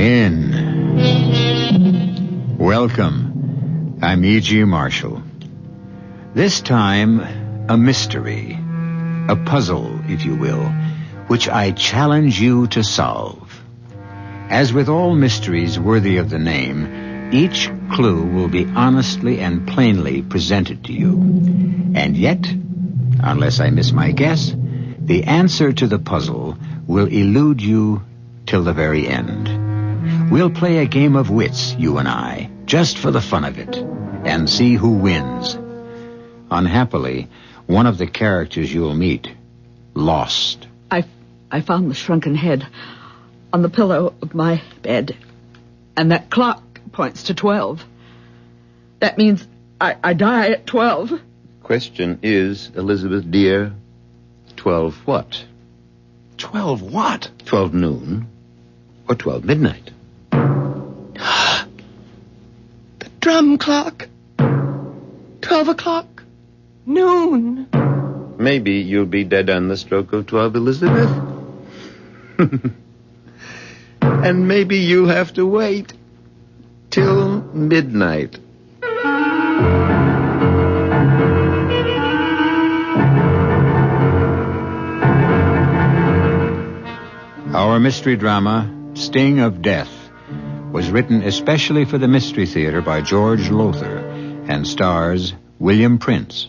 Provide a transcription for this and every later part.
In. Welcome. I'm E.G. Marshall. This time, a mystery. A puzzle, if you will, which I challenge you to solve. As with all mysteries worthy of the name, each clue will be honestly and plainly presented to you. And yet, unless I miss my guess, the answer to the puzzle will elude you till the very end. We'll play a game of wits, you and I, just for the fun of it, and see who wins. Unhappily, one of the characters you'll meet lost. I found the shrunken head on the pillow of my bed, and that clock points to 12. That means I die at 12. Question is, Elizabeth dear, 12 what? 12 what? 12 noon or 12 midnight? The drum clock. 12 o'clock. Noon. Maybe you'll be dead on the stroke of 12, Elizabeth. And maybe you'll have to wait till midnight. Our mystery drama, Sting of Death, was written especially for the Mystery Theater by George Lothar and stars William Prince.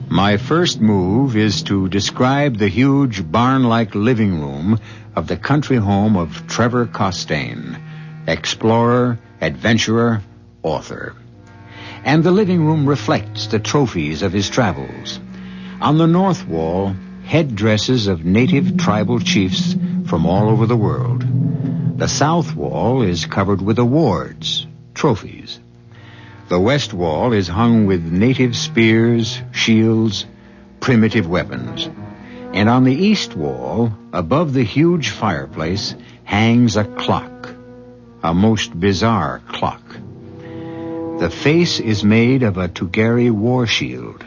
My first move is to describe the huge barn-like living room of the country home of Trevor Costain, explorer, adventurer, author. And the living room reflects the trophies of his travels. On the north wall, headdresses of native tribal chiefs from all over the world. The south wall is covered with awards, trophies. The west wall is hung with native spears, shields, primitive weapons. And on the east wall, above the huge fireplace, hangs a clock, a most bizarre clock. The face is made of a Tugari war shield.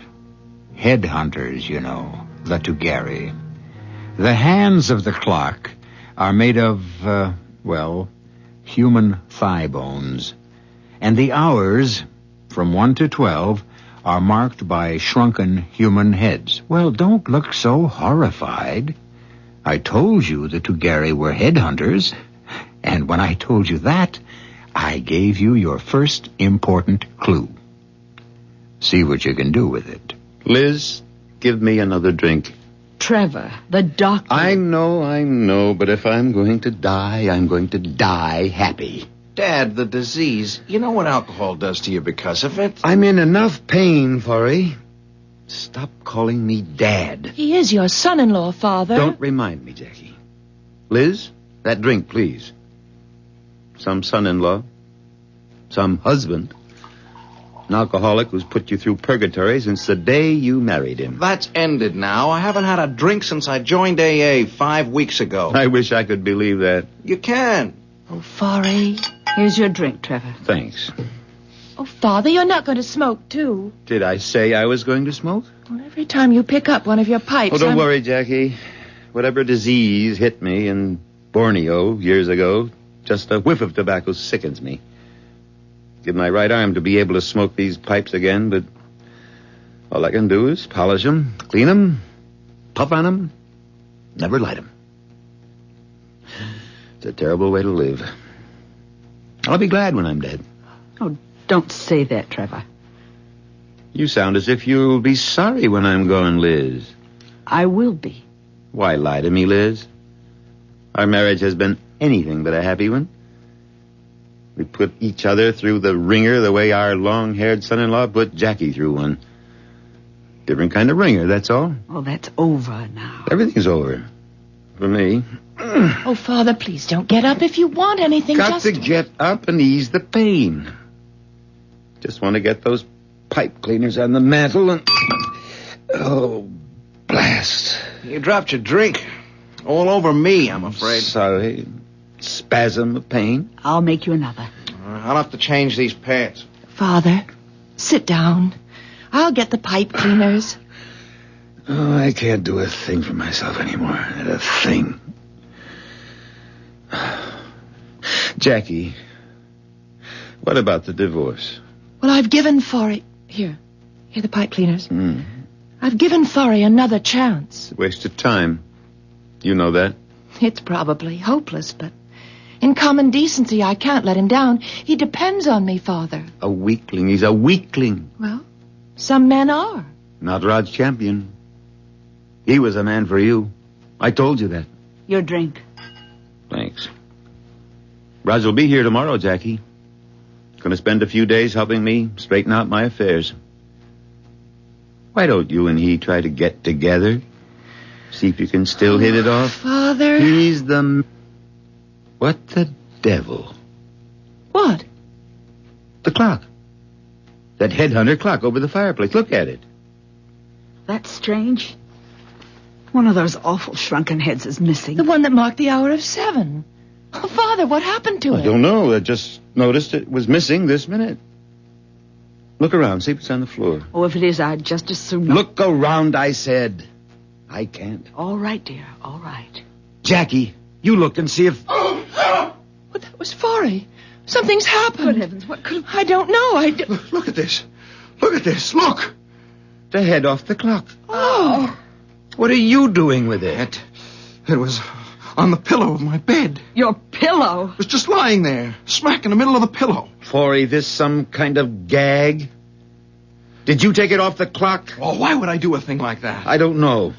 Headhunters, you know, the Tugari. The hands of the clock are made of, human thigh bones. And the hours, from 1 to 12, are marked by shrunken human heads. Well, don't look so horrified. I told you the Tugari were headhunters, and when I told you that, I gave you your first important clue. See what you can do with it. Liz, give me another drink. Trevor, the doctor. I know, but if I'm going to die, I'm going to die happy. Dad, the disease. You know what alcohol does to you because of it? I'm in enough pain, Forey. Stop calling me Dad. He is your son-in-law, Father. Don't remind me, Jackie. Liz, that drink, please. Some son-in-law. Some husband. An alcoholic who's put you through purgatory since the day you married him. That's ended now. I haven't had a drink since I joined AA 5 weeks ago. I wish I could believe that. You can. Oh, Forey. Here's your drink, Trevor. Thanks. Oh, Father, you're not going to smoke, too. Did I say I was going to smoke? Well, every time you pick up one of your pipes, Oh, don't worry, Jackie. Whatever disease hit me in Borneo years ago, just a whiff of tobacco sickens me. Give my right arm to be able to smoke these pipes again, but all I can do is polish them, clean them, puff on them, never light them. It's a terrible way to live. I'll be glad when I'm dead. Oh, don't say that, Trevor. You sound as if you'll be sorry when I'm gone, Liz. I will be. Why lie to me, Liz? Our marriage has been anything but a happy one. We put each other through the ringer the way our long-haired son-in-law put Jackie through one. Different kind of ringer, that's all. Oh, that's over now. Everything's over. For me. Oh, Father, please don't get up. If you want anything, Got to get up and ease the pain. Just want to get those pipe cleaners on the mantel and... Oh, blast. You dropped your drink. All over me, I'm afraid. Sorry. Spasm of pain. I'll make you another. I'll have to change these pants. Father, Sit down. I'll get the pipe cleaners. Oh, I can't do a thing for myself anymore. Not a thing. Jackie, what about the divorce? Well, I've given Forry... Here the pipe cleaners. I've given Forry another chance. Waste of time. You know that? It's probably hopeless, but in common decency, I can't let him down. He depends on me, Father. A weakling. He's a weakling. Well, some men are. Not Rod's champion. He was a man for you. I told you that. Your drink. Thanks. Raj will be here tomorrow, Jackie. Going to spend a few days helping me straighten out my affairs. Why don't you and he try to get together? See if you can still hit it off? Father... He's the... What the devil? What? The clock. That headhunter clock over the fireplace. Look at it. That's strange. One of those awful shrunken heads is missing. The one that marked the hour of 7. Oh, Father, what happened to it? I don't know. I just noticed it was missing this minute. Look around. See if it's on the floor. Oh, if it is, I'd just as soon not. Look around, I said. I can't. All right, dear. All right. Jackie, you look and see if... Well, that was Forry. Something's happened. Good heavens, what could have... I don't know. Look at this. Look at this. Look. The head off the clock. Oh. What are you doing with it? It was on the pillow of my bed. Your pillow? It was just lying there, smack in the middle of the pillow. Forey, this some kind of gag? Did you take it off the clock? Oh, why would I do a thing like that? I don't know.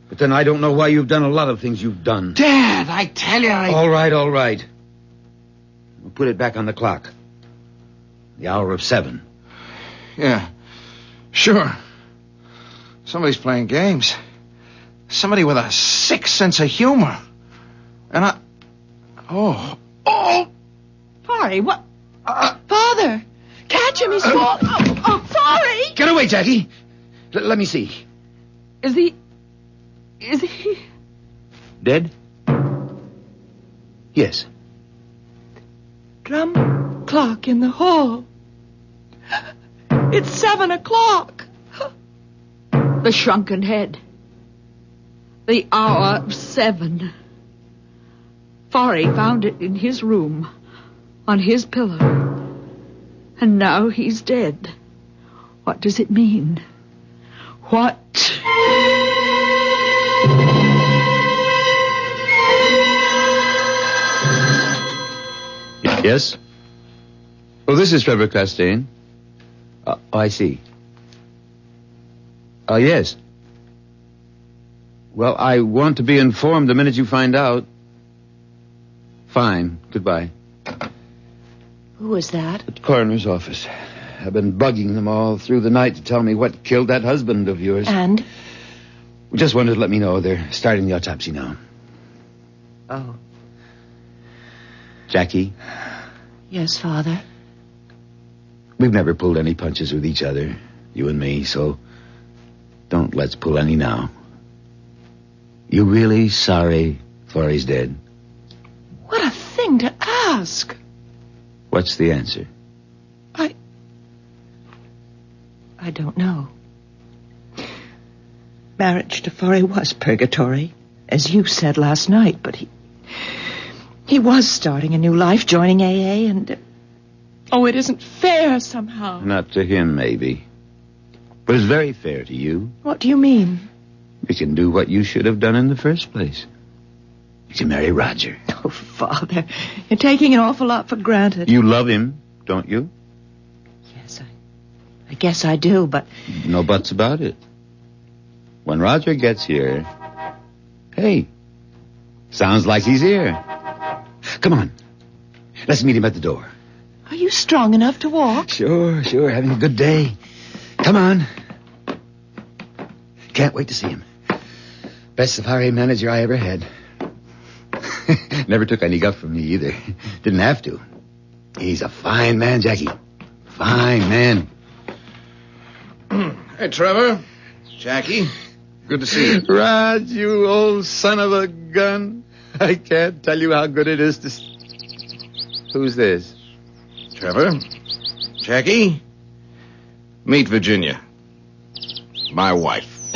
But then I don't know why you've done a lot of things you've done. Dad, I tell you, All right. We'll put it back on the clock. The hour of 7. Yeah, sure. Somebody's playing games. Somebody with a sick sense of humor. And I... Oh! Forry, what? Father! Catch him, he's falling. Forry! Get away, Jackie. Let me see. Is he... Dead? Yes. Drum clock in the hall. It's 7 o'clock. The shrunken head. The hour of 7. Forry found it in his room, on his pillow. And now he's dead. What does it mean? What? Yes? Oh, this is Trevor Costain. I see. Yes. Well, I want to be informed the minute you find out. Fine. Goodbye. Who was that? At the coroner's office. I've been bugging them all through the night to tell me what killed that husband of yours. And? Just wanted to let me know they're starting the autopsy now. Oh. Jackie, Yes, Father. we've never pulled any punches with each other, you and me, so don't let's pull any now. You really sorry Forey's dead? What a thing to ask. What's the answer? I don't know. Marriage to Forey was purgatory, as you said last night, but he was starting a new life, joining AA, and... it isn't fair somehow. Not to him, maybe. But it's very fair to you. What do you mean? You can do what you should have done in the first place. You can marry Roger. Oh, Father, you're taking an awful lot for granted. You love him, don't you? Yes, I guess I do, but... No buts about it. When Roger gets here... Hey, sounds like he's here. Come on. Let's meet him at the door. Are you strong enough to walk? Sure. Having a good day. Come on. Can't wait to see him. Best safari manager I ever had. Never took any guff from me either. Didn't have to. He's a fine man, Jackie. Fine man. Hey, Trevor. Jackie. Good to see you. Raj, you old son of a gun. I can't tell you how good it is to... Who's this? Trevor. Jackie. Meet Virginia. My wife.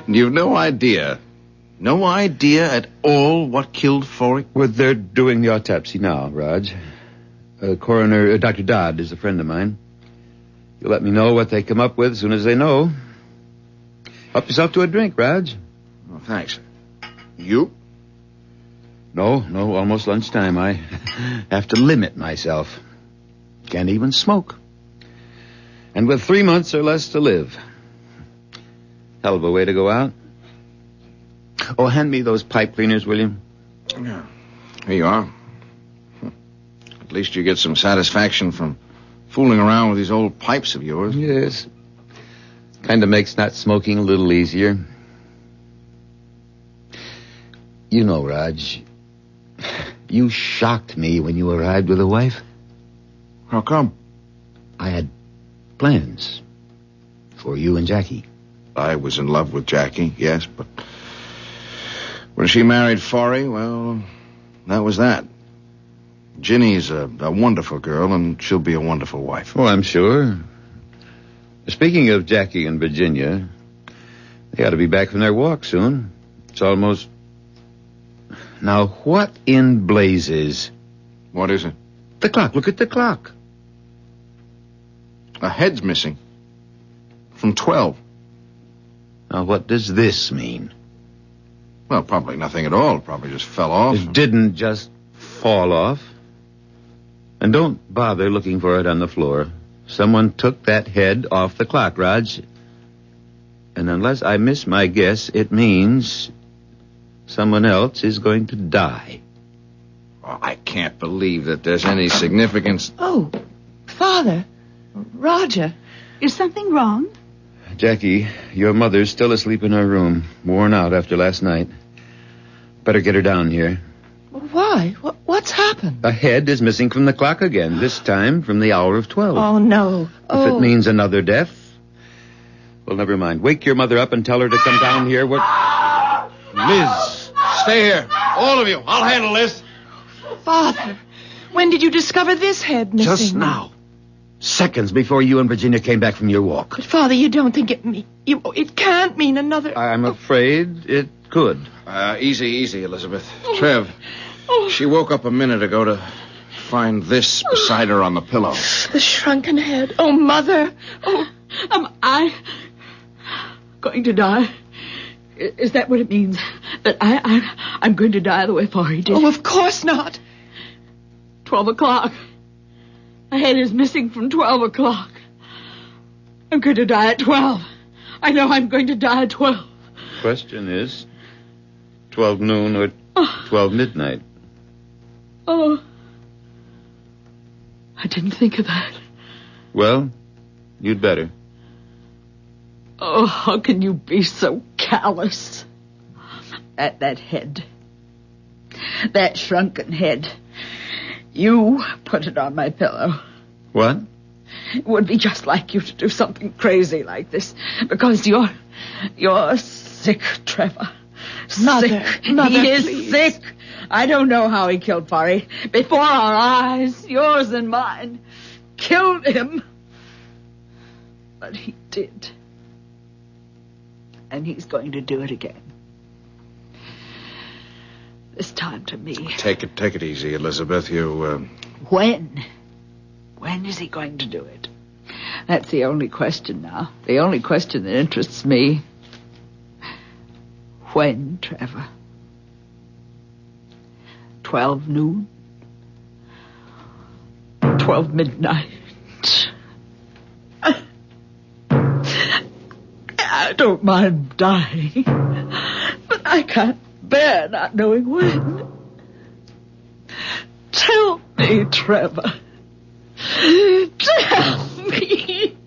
You've no idea at all what killed Forey? Well, they're doing the autopsy now, Raj. Coroner Dr. Dodd is a friend of mine. You'll let me know what they come up with as soon as they know. Help yourself to a drink, Raj. Oh, thanks. You? No, almost lunchtime. I have to limit myself. Can't even smoke. And with 3 months or less to live. Hell of a way to go out. Oh, hand me those pipe cleaners, will you? Yeah. Here you are. At least you get some satisfaction from fooling around with these old pipes of yours. Yes. Kind of makes not smoking a little easier. You know, Raj, you shocked me when you arrived with a wife. How come? I had plans for you and Jackie. I was in love with Jackie, yes, but when she married Forey, well, that was that. Ginny's a wonderful girl, and she'll be a wonderful wife. Oh, I'm sure. Speaking of Jackie and Virginia, they ought to be back from their walk soon. It's almost... Now, what in blazes? What is it? The clock. Look at the clock. A head's missing. From 12. Now, what does this mean? Well, probably nothing at all. It probably just fell off. It didn't just fall off. And don't bother looking for it on the floor. Someone took that head off the clock, Raj. And unless I miss my guess, it means someone else is going to die. Oh, I can't believe that there's any significance. Oh, Father. Roger. Is something wrong? Jackie, your mother's still asleep in her room, worn out after last night. Better get her down here. Why? What's happened? A head is missing from the clock again, this time from the hour of 12. Oh, no. If it means another death, well, never mind. Wake your mother up and tell her to come down here. Liz, stay here. All of you. I'll handle this. Father, when did you discover this head missing? Just now. Seconds before you and Virginia came back from your walk. But, Father, you don't think it can't mean another... I'm afraid it could. Easy, Elizabeth. Trev, she woke up a minute ago to find this beside her on the pillow. The shrunken head. Oh, Mother. Oh, Am I going to die? Is that what it means? That I'm going to die the way Forey did? Oh, of course not. 12 o'clock. My head is missing from 12 o'clock. I'm going to die at 12. I know I'm going to die at 12. Question is, 12 noon or 12 midnight? Oh. I didn't think of that. Well, you'd better. Oh, how can you be so callous? That head. That shrunken head. You put it on my pillow. What? It would be just like you to do something crazy like this. Because you're sick, Trevor. Mother, Sick. Mother, he is please. sick. I don't know how he killed Forey. Before our eyes, yours and mine. Killed him. But he did. And he's going to do it again. This time to me. Take it easy, Elizabeth. You, When? When is he going to do it? That's the only question now. The only question that interests me. When, Trevor? 12 noon? 12 midnight? I don't mind dying, but I can't bear not knowing when. Tell me, Trevor. Tell me.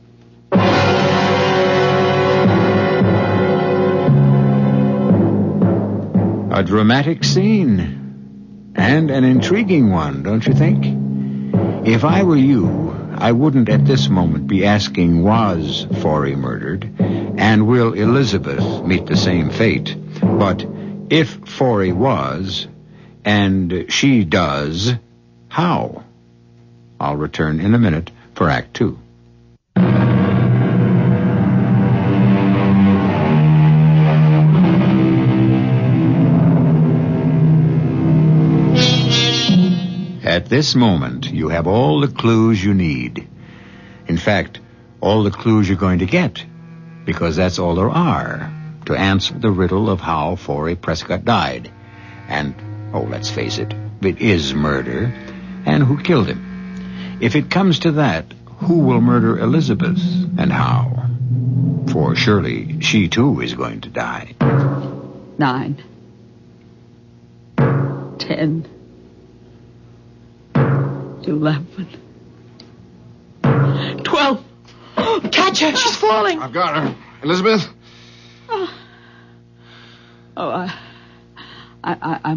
A dramatic scene. And an intriguing one, don't you think? If I were you, I wouldn't at this moment be asking, was Forey murdered? And will Elizabeth meet the same fate? But if Forey was, and she does, how? I'll return in a minute for Act Two. At this moment, you have all the clues you need. In fact, all the clues you're going to get, because that's all there are to answer the riddle of how Forey Prescott died. And, let's face it is murder, and who killed him. If it comes to that, who will murder Elizabeth, and how? For surely she too is going to die. 9, 10, 11, 12. Catch her. She's falling. I've got her. Elizabeth? I'm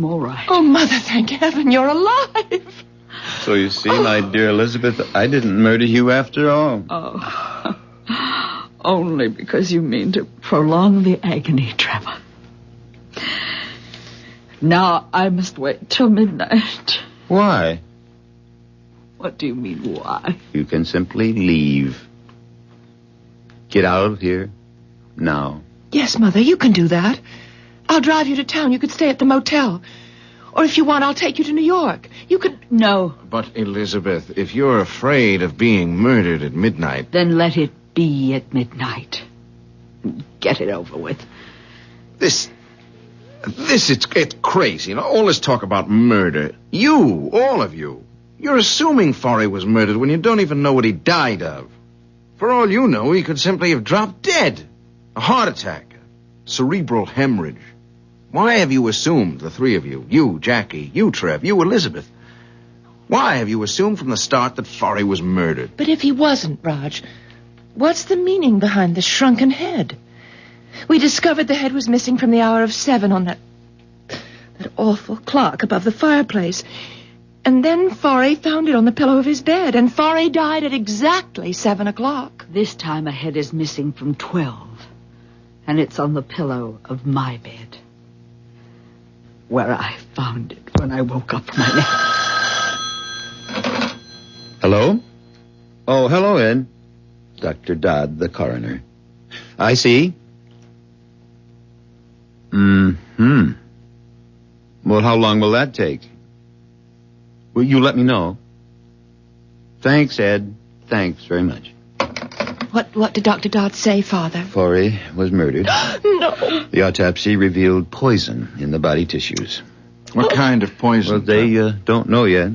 all right. Oh, Mother, thank heaven you're alive. So you see, my dear Elizabeth, I didn't murder you after all. Oh, only because you mean to prolong the agony, Trevor. Now I must wait till midnight. Why? What do you mean, why? You can simply leave. Get out of here now. Yes, Mother, you can do that. I'll drive you to town. You could stay at the motel. Or if you want, I'll take you to New York. You could... No. But, Elizabeth, if you're afraid of being murdered at midnight... Then let it be at midnight. Get it over with. It's crazy. All this talk about murder. You, all of you. You're assuming Forey was murdered when you don't even know what he died of. For all you know, he could simply have dropped dead. A heart attack. Cerebral hemorrhage. Why have you assumed, the three of you, you, Jackie, you, Trev, you, Elizabeth, why have you assumed from the start that Forey was murdered? But if he wasn't, Raj, what's the meaning behind the shrunken head? We discovered the head was missing from the hour of 7 on that awful clock above the fireplace. And then Forey found it on the pillow of his bed, and Forey died at exactly 7 o'clock. This time a head is missing from 12, and it's on the pillow of my bed, where I found it when I woke up from my nap. Hello? Oh, hello, Ed. Dr. Dodd, the coroner. I see. Mm-hmm. Well, how long will that take? Will you let me know? Thanks, Ed. Thanks very much. What did Dr. Dodd say, Father? Forey was murdered. No. The autopsy revealed poison in the body tissues. What kind of poison? Well, they don't know yet.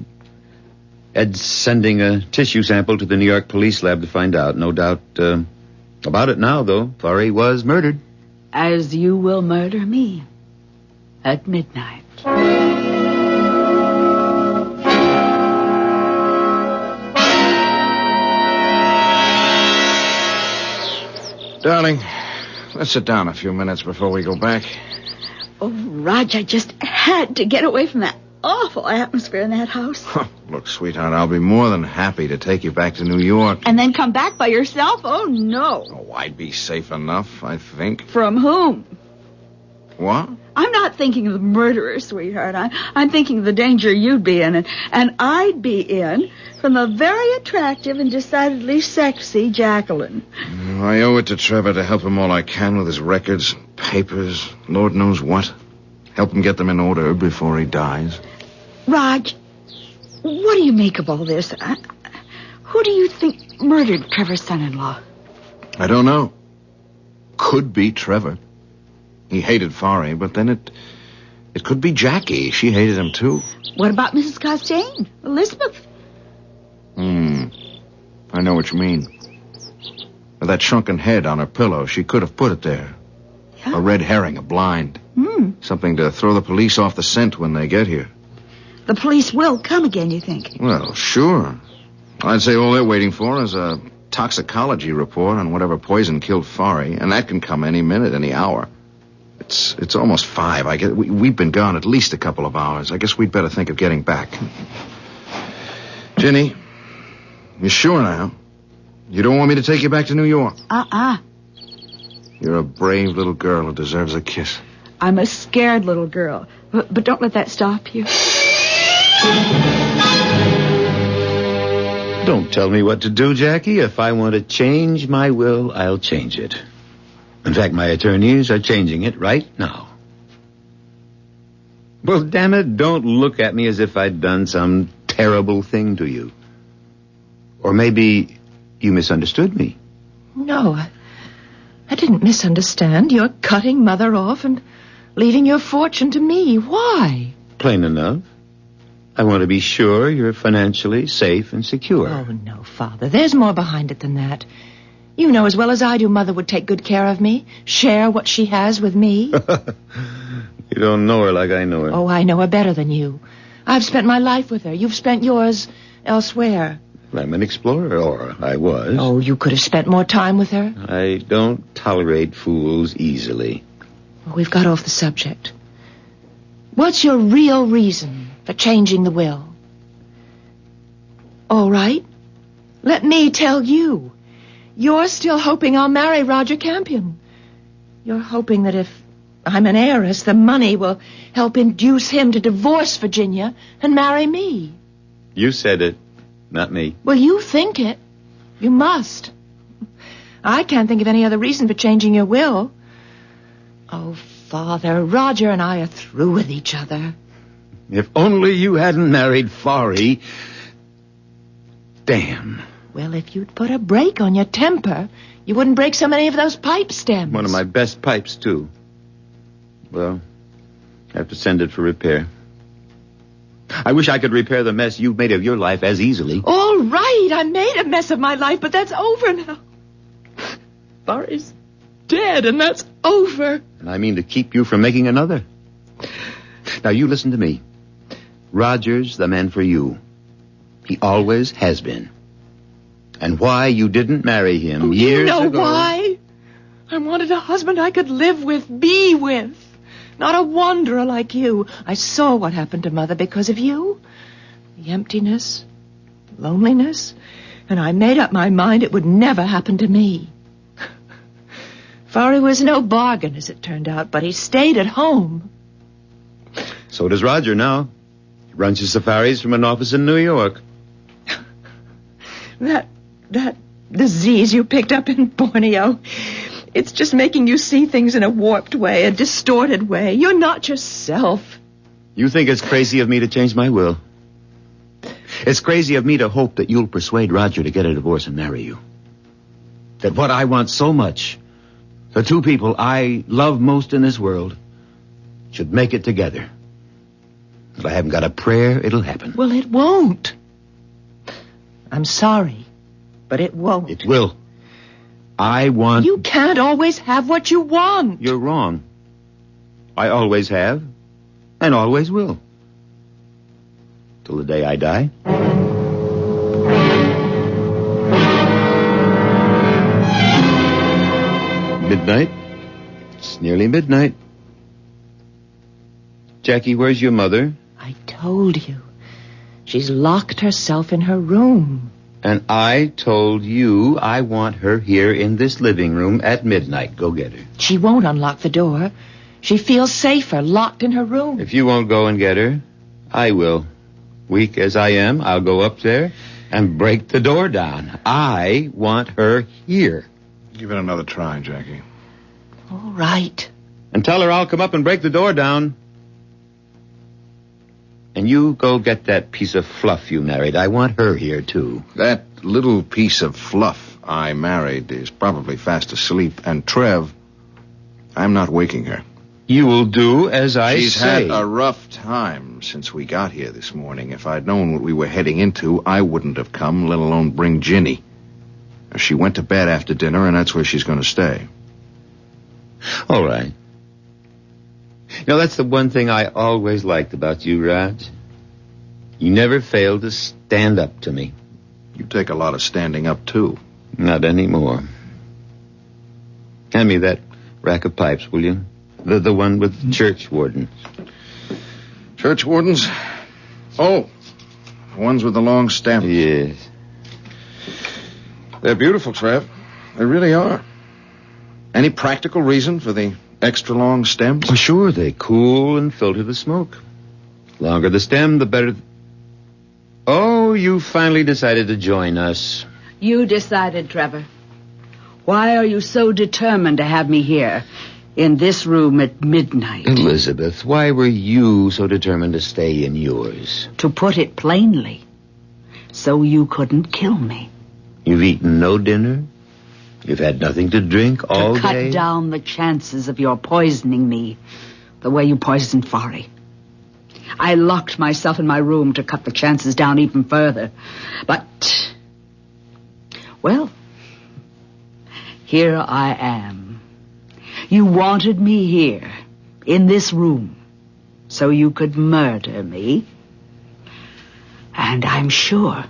Ed's sending a tissue sample to the New York police lab to find out. No doubt about it now, though. Forey was murdered. As you will murder me at midnight. Darling, let's sit down a few minutes before we go back. Oh, Raj, I just had to get away from that awful atmosphere in that house. Look, sweetheart, I'll be more than happy to take you back to New York. And then come back by yourself? Oh, no. Oh, I'd be safe enough, I think. From whom? What? I'm not thinking of the murderer, sweetheart. I'm thinking of the danger you'd be in, and I'd be in from the very attractive and decidedly sexy Jacqueline. I owe it to Trevor to help him all I can with his records, papers, Lord knows what. Help him get them in order before he dies. Raj, what do you make of all this? Who do you think murdered Trevor's son-in-law? I don't know. Could be Trevor. He hated Forey, but then it could be Jackie. She hated him, too. What about Mrs. Costain? Elizabeth? I know what you mean. With that shrunken head on her pillow, she could have put it there. Yeah. A red herring, a blind. Something to throw the police off the scent when they get here. The police will come again, you think? Well, sure. I'd say all they're waiting for is a toxicology report on whatever poison killed Forey, and that can come any minute, any hour. It's almost 5. We've been gone at least a couple of hours. I guess we'd better think of getting back. Ginny, you sure now? You don't want me to take you back to New York? You're a brave little girl who deserves a kiss. I'm a scared little girl, but don't let that stop you. Don't tell me what to do, Jackie. If I want to change my will, I'll change it. In fact, my attorneys are changing it right now. Well, damn it, don't look at me as if I'd done some terrible thing to you. Or maybe you misunderstood me. No, I didn't misunderstand. You're cutting Mother off and leaving your fortune to me. Why? Plain enough. I want to be sure you're financially safe and secure. Oh, no, Father. There's more behind it than that. You know as well as I do Mother would take good care of me, share what she has with me. You don't know her like I know her. Oh, I know her better than you. I've spent my life with her. You've spent yours elsewhere. I'm an explorer, or I was. Oh, you could have spent more time with her. I don't tolerate fools easily. Well, we've got off the subject. What's your real reason for changing the will? All right. Let me tell you. You're still hoping I'll marry Roger Campion. You're hoping that if I'm an heiress, the money will help induce him to divorce Virginia and marry me. You said it, not me. Well, you think it. You must. I can't think of any other reason for changing your will. Oh, Father, Roger and I are through with each other. If only you hadn't married Forry. Damn. Well, if you'd put a brake on your temper, you wouldn't break so many of those pipe stems. One of my best pipes, too. Well, I have to send it for repair. I wish I could repair the mess you've made of your life as easily. All right, I made a mess of my life, but that's over now. Barry's dead, and that's over. And I mean to keep you from making another. Now, you listen to me. Roger's the man for you. He always has been. And why you didn't marry him years ago... You know why? I wanted a husband I could live with, be with. Not a wanderer like you. I saw what happened to Mother because of you. The emptiness, loneliness. And I made up my mind it would never happen to me. Forry was no bargain, as it turned out, but he stayed at home. So does Roger now. He runs his safaris from an office in New York. That disease you picked up in Borneo, it's just making you see things in a warped way, a distorted way. You're not yourself. You think it's crazy of me to change my will? It's crazy of me to hope that you'll persuade Roger to get a divorce and marry you. That what I want so much, the two people I love most in this world, should make it together. If I haven't got a prayer, it'll happen. Well, it won't. I'm sorry, but it won't. It will. I want... You can't always have what you want. You're wrong. I always have, and always will. Till the day I die. Midnight. It's nearly midnight. Jackie, where's your mother? I told you. She's locked herself in her room. And I told you I want her here in this living room at midnight. Go get her. She won't unlock the door. She feels safer locked in her room. If you won't go and get her, I will. Weak as I am, I'll go up there and break the door down. I want her here. Give it another try, Jackie. All right. And tell her I'll come up and break the door down. And you go get that piece of fluff you married. I want her here, too. That little piece of fluff I married is probably fast asleep. And Trev, I'm not waking her. You will do as I say. She's had a rough time since we got here this morning. If I'd known what we were heading into, I wouldn't have come, let alone bring Ginny. She went to bed after dinner, and that's where she's going to stay. All right. You know, that's the one thing I always liked about you, Raj. You never failed to stand up to me. You take a lot of standing up, too. Not anymore. Hand me that rack of pipes, will you? The one with church wardens. Church wardens? Oh, the ones with the long stems. Yes. They're beautiful, Trev. They really are. Any practical reason for the extra long stems? Oh, sure, they cool and filter the smoke. Longer the stem, the better... Oh, you finally decided to join us. You decided, Trevor. Why are you so determined to have me here, in this room at midnight? Elizabeth, why were you so determined to stay in yours? To put it plainly, so you couldn't kill me. You've eaten no dinner? You've had nothing to drink all day? To day? cut down the chances of your poisoning me, the way you poisoned Forry. I locked myself in my room to cut the chances down even further. But, well, here I am. You wanted me here, in this room, so you could murder me. And I'm sure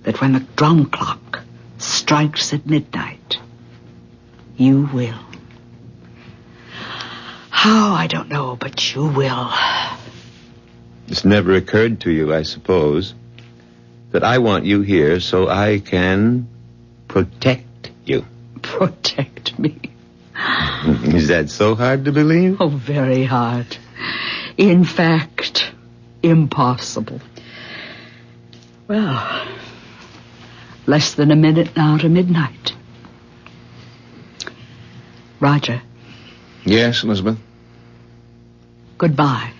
that when the drum clock strikes at midnight, you will. How, I don't know, but you will. It's never occurred to you, I suppose, that I want you here so I can protect you. Protect me? Is that so hard to believe? Oh, very hard. In fact, impossible. Well, less than a minute now to midnight. Roger. Yes, Elizabeth? Goodbye.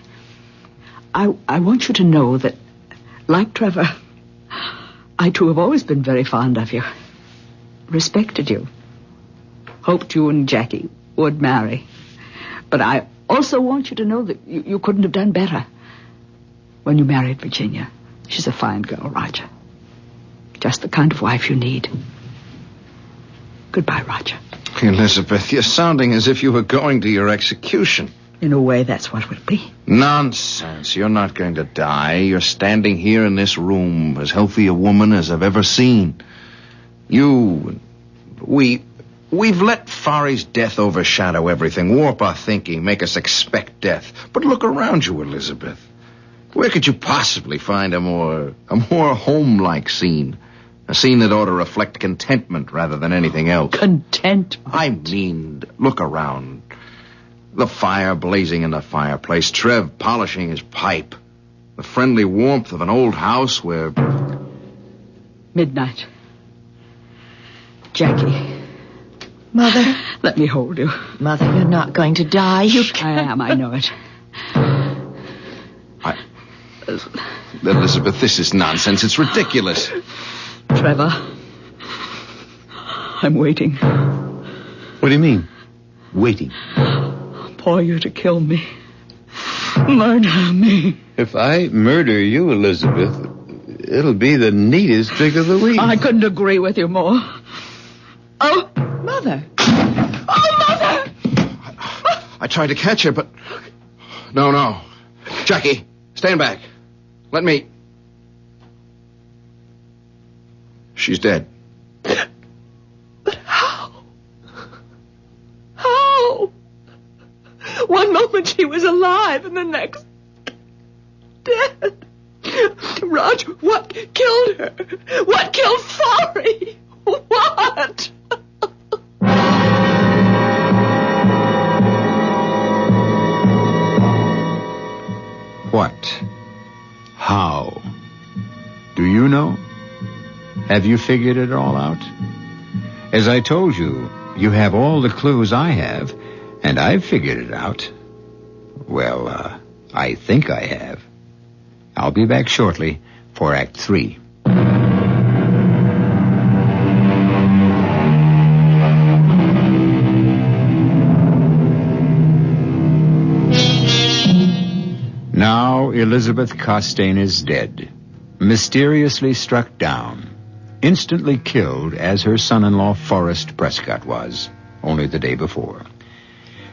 I want you to know that, like Trevor, I too have always been very fond of you. Respected you. Hoped you and Jackie would marry. But I also want you to know that you couldn't have done better when you married Virginia. She's a fine girl, Roger. Just the kind of wife you need. Goodbye, Roger. Elizabeth, you're sounding as if you were going to your execution. In a way, that's what it will be. Nonsense. You're not going to die. You're standing here in this room, as healthy a woman as I've ever seen. We've let Forry's death overshadow everything, warp our thinking, make us expect death. But look around you, Elizabeth. Where could you possibly find a more home-like scene? A scene that ought to reflect contentment rather than anything else. Contentment? I mean, look around. The fire blazing in the fireplace, Trev polishing his pipe, the friendly warmth of an old house where... Midnight. Jackie. Mother. Let me hold you. Mother, you're not going to die. You can't. I know it. Elizabeth, this is nonsense. It's ridiculous. Trevor, I'm waiting. What do you mean, waiting? For you to kill me. Murder me. If I murder you, Elizabeth, it'll be the neatest trick of the week. I couldn't agree with you more. Oh, Mother. Oh, Mother! I tried to catch her, but... No. Jackie, stand back. Let me... She's dead. But how? How? One moment she was alive and the next dead. Roger, what killed her? What killed Forry? What? What? How? Do you know? Have you figured it all out? As I told you, you have all the clues I have, and I've figured it out. Well, I think I have. I'll be back shortly for Act 3. Now Elizabeth Costain is dead, mysteriously struck down, instantly killed as her son-in-law Forrest Prescott was, only the day before.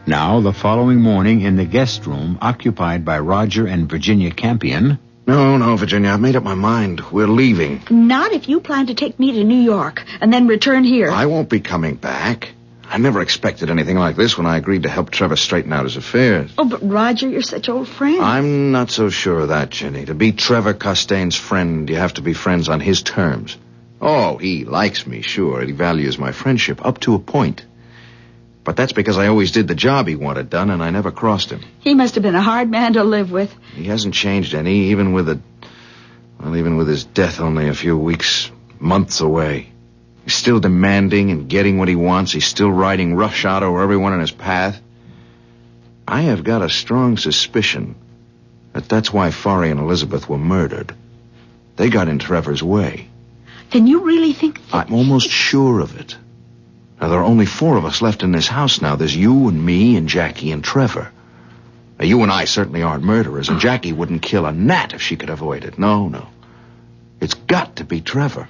Now, the following morning in the guest room occupied by Roger and Virginia Campion... No, Virginia, I've made up my mind. We're leaving. Not if you plan to take me to New York and then return here. I won't be coming back. I never expected anything like this when I agreed to help Trevor straighten out his affairs. Oh, but Roger, you're such old friends. I'm not so sure of that, Jenny. To be Trevor Costain's friend, you have to be friends on his terms. Oh, he likes me, sure. He values my friendship up to a point. But that's because I always did the job he wanted done, and I never crossed him. He must have been a hard man to live with. He hasn't changed any, even with Well, even with his death only a few weeks, months away, he's still demanding and getting what he wants. He's still riding roughshod over everyone in his path. I have got a strong suspicion that that's why Forry and Elizabeth were murdered. They got in Trevor's way. Then you really think that... I'm almost sure of it. Now, there are only 4 of us left in this house now. There's you and me and Jackie and Trevor. Now, you and I certainly aren't murderers, and Jackie wouldn't kill a gnat if she could avoid it. No. It's got to be Trevor.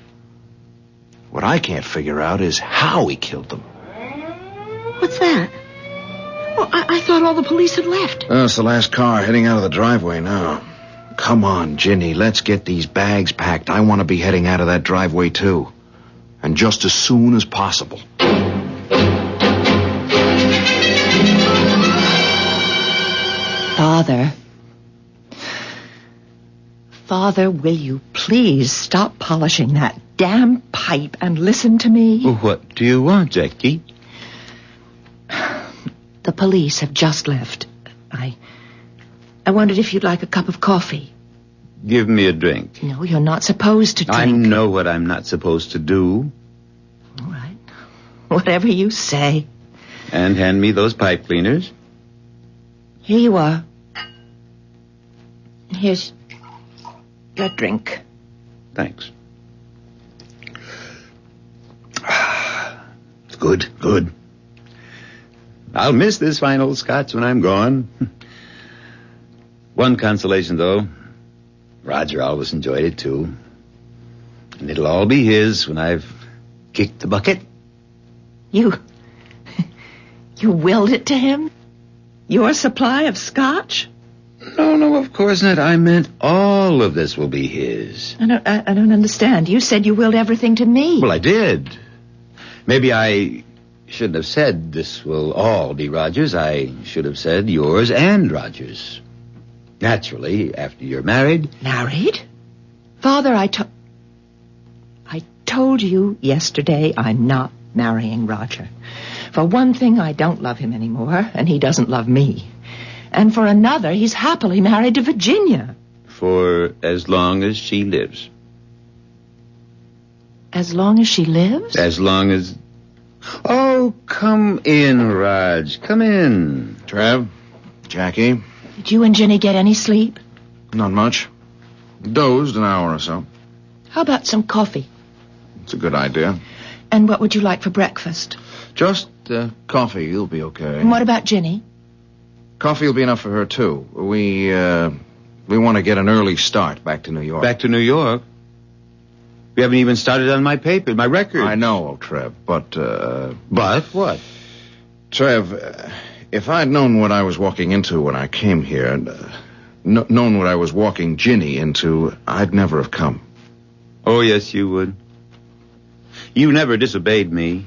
What I can't figure out is how he killed them. What's that? Well, I thought all the police had left. Oh, it's the last car heading out of the driveway now. Come on, Ginny, let's get these bags packed. I want to be heading out of that driveway, too. And just as soon as possible. Father, will you please stop polishing that damn pipe and listen to me? What do you want, Jackie? The police have just left. I wondered if you'd like a cup of coffee. Give me a drink. No, you're not supposed to drink. I know what I'm not supposed to do. All right. Whatever you say. And hand me those pipe cleaners. Here you are. Here's your drink. Thanks. It's good. I'll miss this fine old scotch when I'm gone. One consolation, though. Roger always enjoyed it, too. And it'll all be his when I've kicked the bucket. You willed it to him? Your supply of scotch? No, of course not. I meant all of this will be his. I don't understand. You said you willed everything to me. Well, I did. Maybe I shouldn't have said this will all be Roger's. I should have said yours and Roger's. Naturally, after you're married. Married? Father, I told you yesterday I'm not marrying Roger. For one thing, I don't love him anymore, and he doesn't love me. And for another, he's happily married to Virginia. For as long as she lives. As long as she lives? As long as... Oh, come in, Raj. Come in. Trev, Jackie. Did you and Ginny get any sleep? Not much. Dozed an hour or so. How about some coffee? It's a good idea. And what would you like for breakfast? Just coffee. You'll be okay. And what about Ginny? Coffee will be enough for her, too. We want to get an early start back to New York. Back to New York? We haven't even started on my paper, my record. I know, Trev, but... But what? Trev, if I'd known what I was walking into when I came here, known what I was walking Ginny into, I'd never have come. Oh, yes, you would. You never disobeyed me.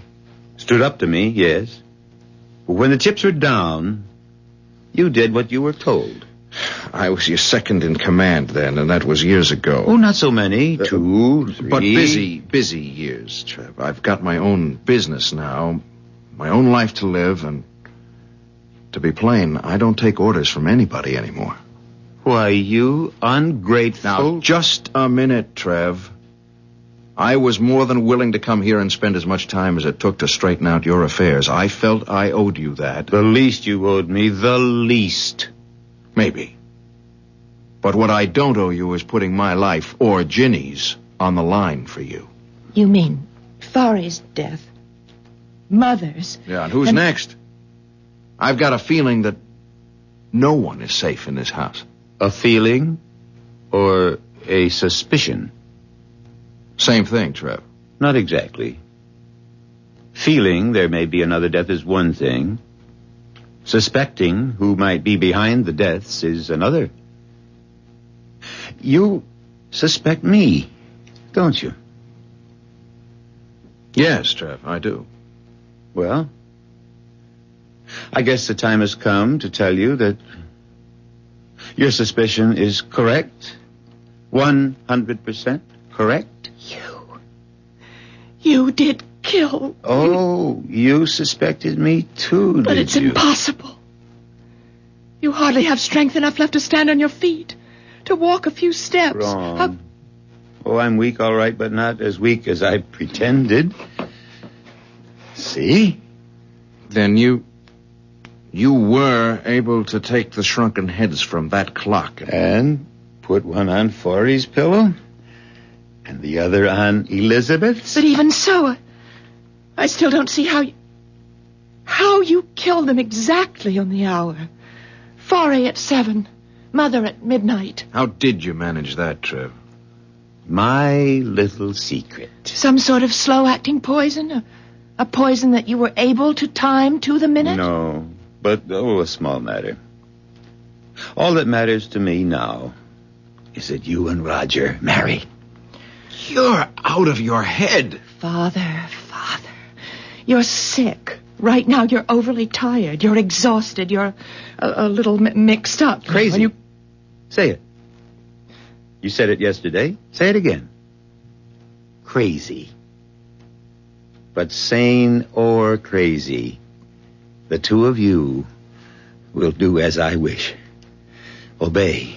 Stood up to me, yes. But when the chips were down, you did what you were told. I was your second in command then, and that was years ago. Oh, not so many. 2, 3. But busy years, Trev. I've got my own business now, my own life to live, and to be plain, I don't take orders from anybody anymore. Why, you ungrateful... Now, just a minute, Trev. I was more than willing to come here and spend as much time as it took to straighten out your affairs. I felt I owed you that. The least you owed me, the least. Maybe. But what I don't owe you is putting my life, or Ginny's, on the line for you. You mean Forry's death? Mother's? Yeah, and who's next? I've got a feeling that no one is safe in this house. A feeling or a suspicion? Same thing, Trev. Not exactly. Feeling there may be another death is one thing. Suspecting who might be behind the deaths is another. You suspect me, don't you? Yes, Trev, I do. Well, I guess the time has come to tell you that your suspicion is correct. 100% correct. You did kill. Oh, you suspected me too, But did it's you? impossible. You hardly have strength enough left to stand on your feet, to walk a few steps. Wrong. Oh, I'm weak, all right, but not as weak as I pretended. See? Then you were able to take the shrunken heads from that clock. And put one on Forey's pillow and the other on Elizabeth's. But even so, I still don't see how you killed them exactly on the hour. Forey at 7, Mother at midnight. How did you manage that, Trev? My little secret. Some sort of slow-acting poison? A poison that you were able to time to the minute? No, but, a small matter. All that matters to me now is that you and Roger marry. You're out of your head. Father. You're sick. Right now you're overly tired. You're exhausted. You're a little mixed up. Crazy. You... Say it. You said it yesterday. Say it again. Crazy. But sane or crazy, the two of you will do as I wish. Obey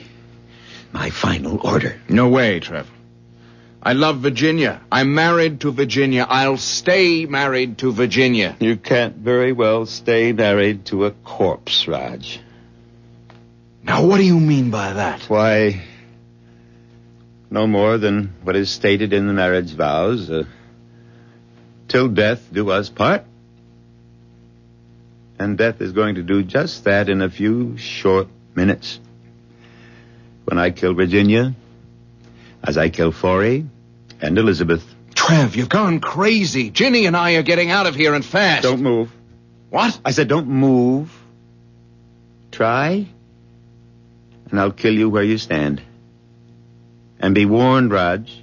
my final order. No way, Trev. I love Virginia. I'm married to Virginia. I'll stay married to Virginia. You can't very well stay married to a corpse, Raj. Now, what do you mean by that? Why, no more than what is stated in the marriage vows. Till death do us part. And death is going to do just that in a few short minutes. When I kill Virginia, as I kill Forey and Elizabeth. Trev, you've gone crazy. Ginny and I are getting out of here and fast. Don't move. What? I said don't move. Try, and I'll kill you where you stand. And be warned, Raj,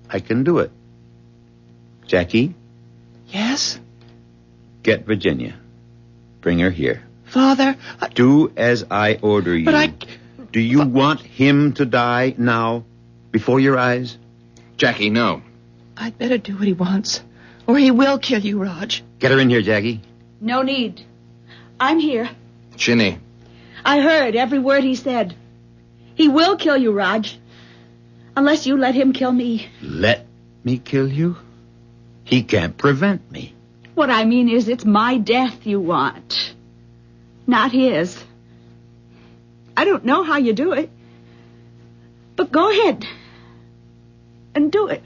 I can do it. Jackie? Yes? Get Virginia. Bring her here. Father, Do as I order you. But Do you want him to die now, before your eyes? Jackie, no. I'd better do what he wants, or he will kill you, Raj. Get her in here, Jackie. No need. I'm here. Ginny. I heard every word he said. He will kill you, Raj. Unless you let him kill me. Let me kill you? He can't prevent me. What I mean is it's my death you want. Not his. I don't know how you do it. But go ahead. And do it.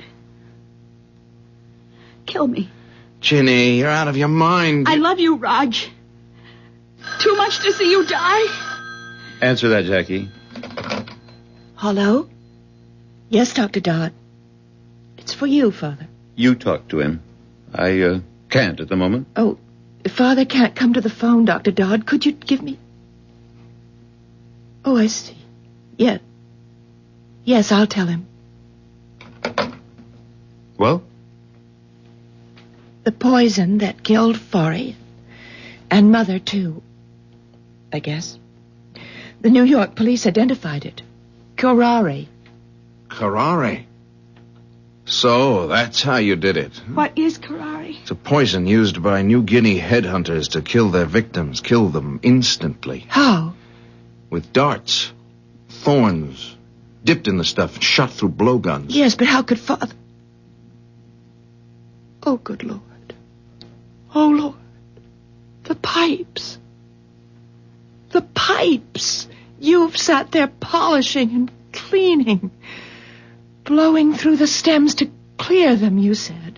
Kill me. Ginny, you're out of your mind. I love you, Raj. Too much to see you die. Answer that, Jackie. Hello? Yes, Dr. Dodd. It's for you, Father. You talk to him. I can't at the moment. Oh, if Father can't come to the phone, Dr. Dodd, could you give me... Oh, I see. Yeah. Yes, I'll tell him. Well? The poison that killed Forey. And Mother, too. I guess. The New York police identified it. Curare. Curare. So, that's how you did it. What is curare? It's a poison used by New Guinea headhunters to kill their victims, kill them instantly. How? With darts, thorns, dipped in the stuff, shot through blowguns. Yes, but how could Father... Oh, good Lord. Oh, Lord. The pipes. The pipes. You've sat there polishing and cleaning, blowing through the stems to clear them, you said.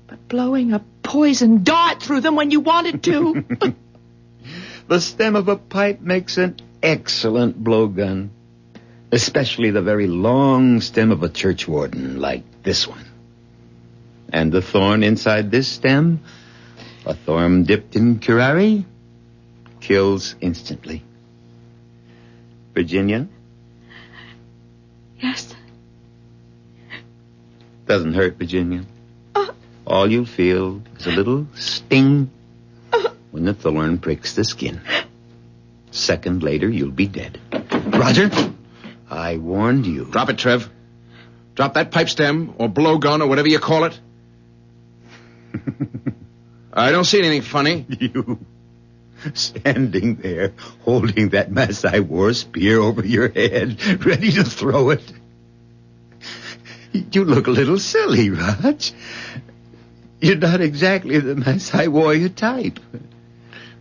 But blowing a poison dart through them when you wanted to. The stem of a pipe makes an excellent blowgun. Especially the very long stem of a churchwarden like this one. And the thorn inside this stem, a thorn dipped in curare, kills instantly. Virginia? Yes. Doesn't hurt, Virginia. All you'll feel is a little sting when the thorn pricks the skin. Second later, you'll be dead. Roger, I warned you. Drop it, Trev. Drop that pipe stem, or blowgun, or whatever you call it. I don't see anything funny. You standing there, holding that Masai war spear over your head, ready to throw it. You look a little silly, Raj. You're not exactly the Maasai warrior type.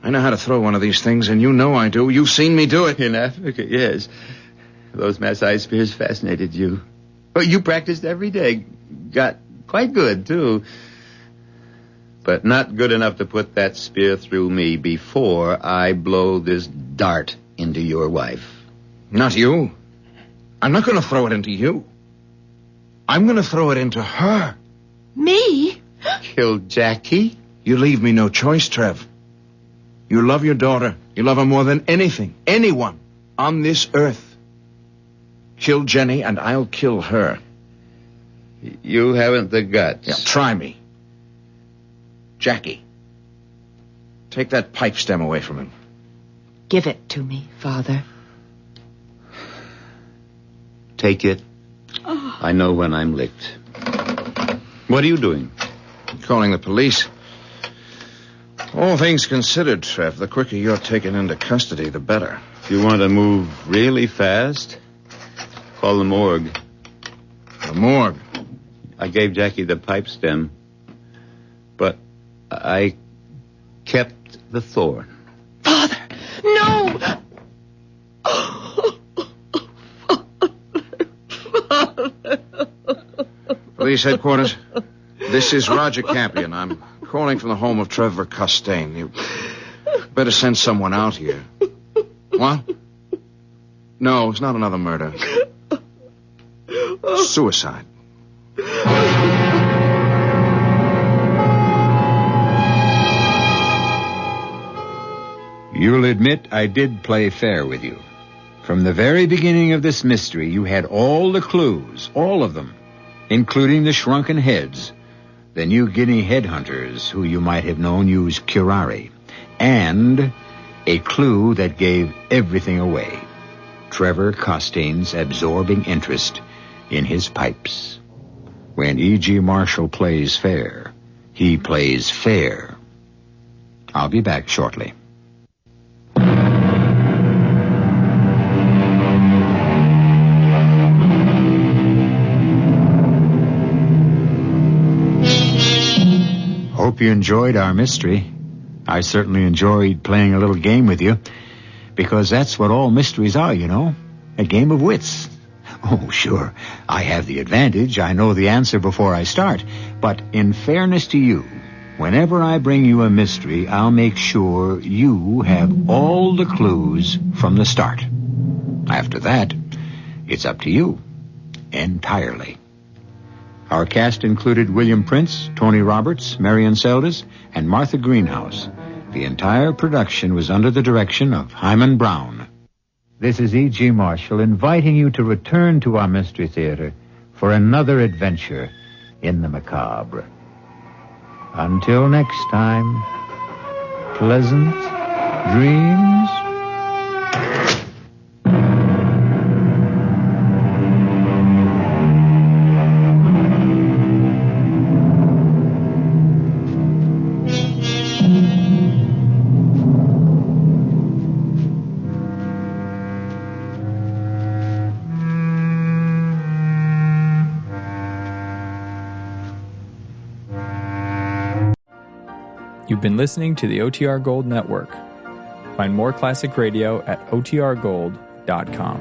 I know how to throw one of these things, and you know I do. You've seen me do it. In Africa, yes. Those Maasai spears fascinated you. Oh, you practiced every day. Got quite good, too. But not good enough to put that spear through me before I blow this dart into your wife. Not you. I'm not going to throw it into you. I'm going to throw it into her. Me? Kill Jackie? You leave me no choice, Trev. You love your daughter. You love her more than anything, anyone on this earth. Kill Jenny, and I'll kill her. You haven't the guts. Yeah, try me. Jackie, take that pipe stem away from him. Give it to me, Father. Take it. I know when I'm licked. What are you doing? Calling the police. All things considered, Trev, the quicker you're taken into custody, the better. If you want to move really fast, call the morgue. The morgue? I gave Jackie the pipe stem, but I kept the thorn. Father, no! Police headquarters. This is Roger Campion. I'm calling from the home of Trevor Costain. You better send someone out here. What? No, it's not another murder. Suicide. You'll admit I did play fair with you. From the very beginning of this mystery, you had all the clues, all of them, including the shrunken heads, the New Guinea headhunters who you might have known use curare, and a clue that gave everything away, Trevor Costain's absorbing interest in his pipes. When E.G. Marshall plays fair, he plays fair. I'll be back shortly. Hope you enjoyed our mystery. I certainly enjoyed playing a little game with you, because that's what all mysteries are, you know, a game of wits. Oh, sure, I have the advantage. I know the answer before I start. But in fairness to you, whenever I bring you a mystery, I'll make sure you have all the clues from the start. After that, it's up to you, entirely. Our cast included William Prince, Tony Roberts, Marion Seldes, and Martha Greenhouse. The entire production was under the direction of Hyman Brown. This is E.G. Marshall inviting you to return to our Mystery Theater for another adventure in the macabre. Until next time, pleasant dreams. You've been listening to the OTR Gold Network. Find more classic radio at otrgold.com.